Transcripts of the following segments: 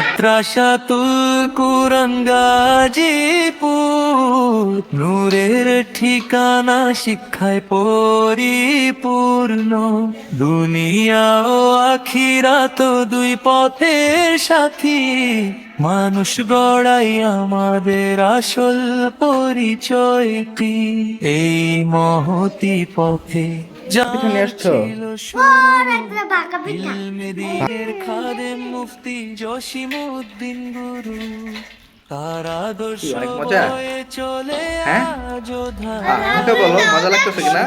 মাদ্রাসাতুল কুরআন গাজীপুর, নূরের ঠিকানা শিক্ষায় পরিপূর্ণ। দুনিয়া ও আখিরাত দুই পথের সাথী, মানুষ গড়াই আমাদের আসল পরিচয়টি। এই মহতি পথে খাদেম মুফতি জসিমউদ্দিন গুরু, তার আদর্শ বয়ে চলে মজা লাগতেছে কিনা?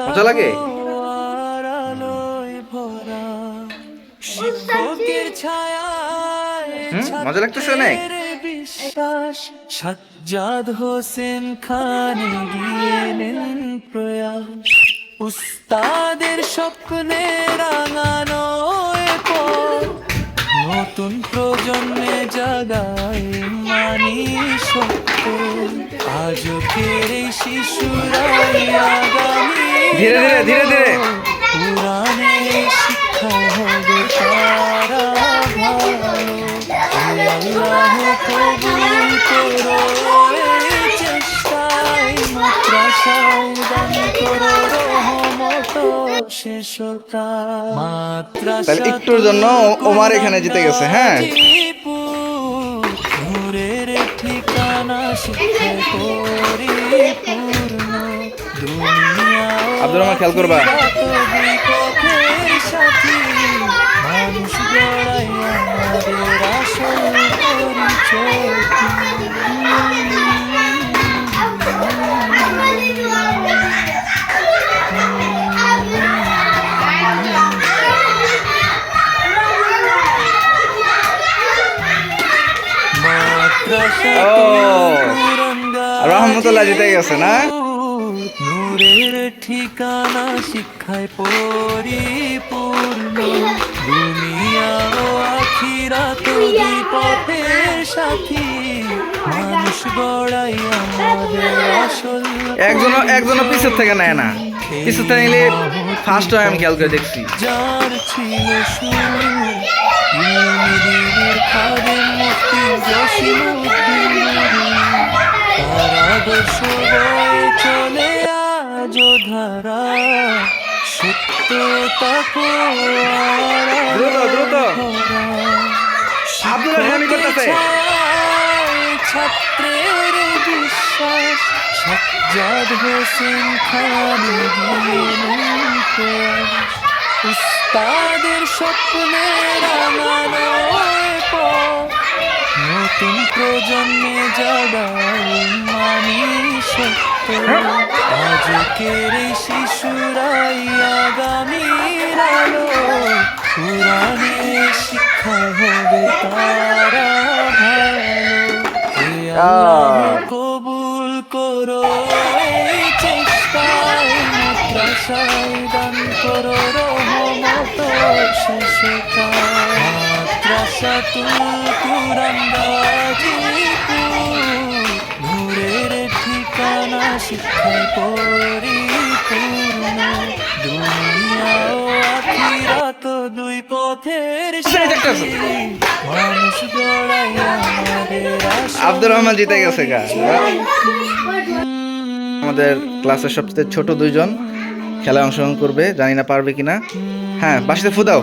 মজা লাগে? আলোয় ভরা শিক্ষকের ছায়ায় মজা লাগতেছে অনেক? বিশ্বাস সাজ্জাদ হোসেন খান গিয়েলেন প্রয়াস, উস্তাদের স্বপ্নে রাঙানো পথ, নতুন প্রজন্মে জাগায় মানি সত্য। আজকের এই শিশুরাই আগামী, ধীরে ধীরে ধীরে ধীরে পুরাণে শিক্ষা হবে তারা ভালো। আল্লাহ কবুল করো এই চেষ্টায়, মাদ্রাসায় দান করো রহমত শেষতা। একটুর জন্য ওমার এখানে জিতে গেছে। হ্যাঁ, নূরের ঠিকানা শিক্ষায় পরিপূর্ণ। দুনিয়া আব্দুর রহমান খেয়াল করবা। সাথী মানুষ গড়াই আমাদের আসল পরিচয়। রহমতুল্লাহ জিতে গেছে না? নূরের ঠিকানা শিক্ষায় পরিপূর্ণ। দুনিয়া ও আখিরাত দুই পথের সাথী, মানুষ গড়াই আমাদের আসল। একজনও পিছন থেকে নেয় না, পিছন থেকে নিলে ফার্স্ট টাইম খেয়াল করে দেখছি। যার ছিল সুর খাদেম মুফতি জসিমউদ্দিন গুরু, তার আদর্শ বয়ে চলে আজ ধারা, সত্যতা ছাত্রের বিশ্বাস, সাজ্জাদ হোসেন খান গিয়েলেন প্রয়াস, উস্তাদের স্বপ্নে রাঙানো পথ, নতুন প্রজন্মে জাগায় মানি সত্য। আজকের এই শিশুরাই আগামীর আলো, পুরাণে শিক্ষা হবে তারা ভালো। আল্লাহ কবুল করো এই চেষ্টায়, মাদ্রাসায় দান করো রহমত শেষতা। মাদ্রাসাতুল কুরআন গাজীপুর, নূরের ঠিকানা শিক্ষায় পরিপূর্ণ। দুনিয়া ও আখিরাত দুই পথের সাথী, মানুষ গড়াই আমাদের আসল। আব্দুর রহমান জিতে গেছে গা। আমাদের ক্লাসের সবচেয়ে ছোট দুইজন খেলায় অংশগ্রহণ করবে, জানি না পারবে কিনা। হ্যাঁ, বাসিতে ফুদাও।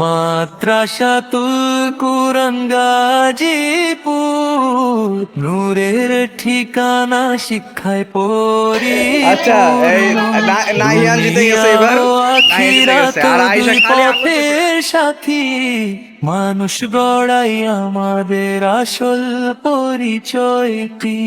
মাদ্রাসাতুল কুরআন গাজীপুর, নূরের ঠিকানা শিক্ষায় পরিপূর্ণ। আচ্ছা, এই নাহিয়ান জিতে গেছে এবার। আর আয়েশা পথের সাথী, মানুষ গড়াই আমাদের আসল পরিচয়টি।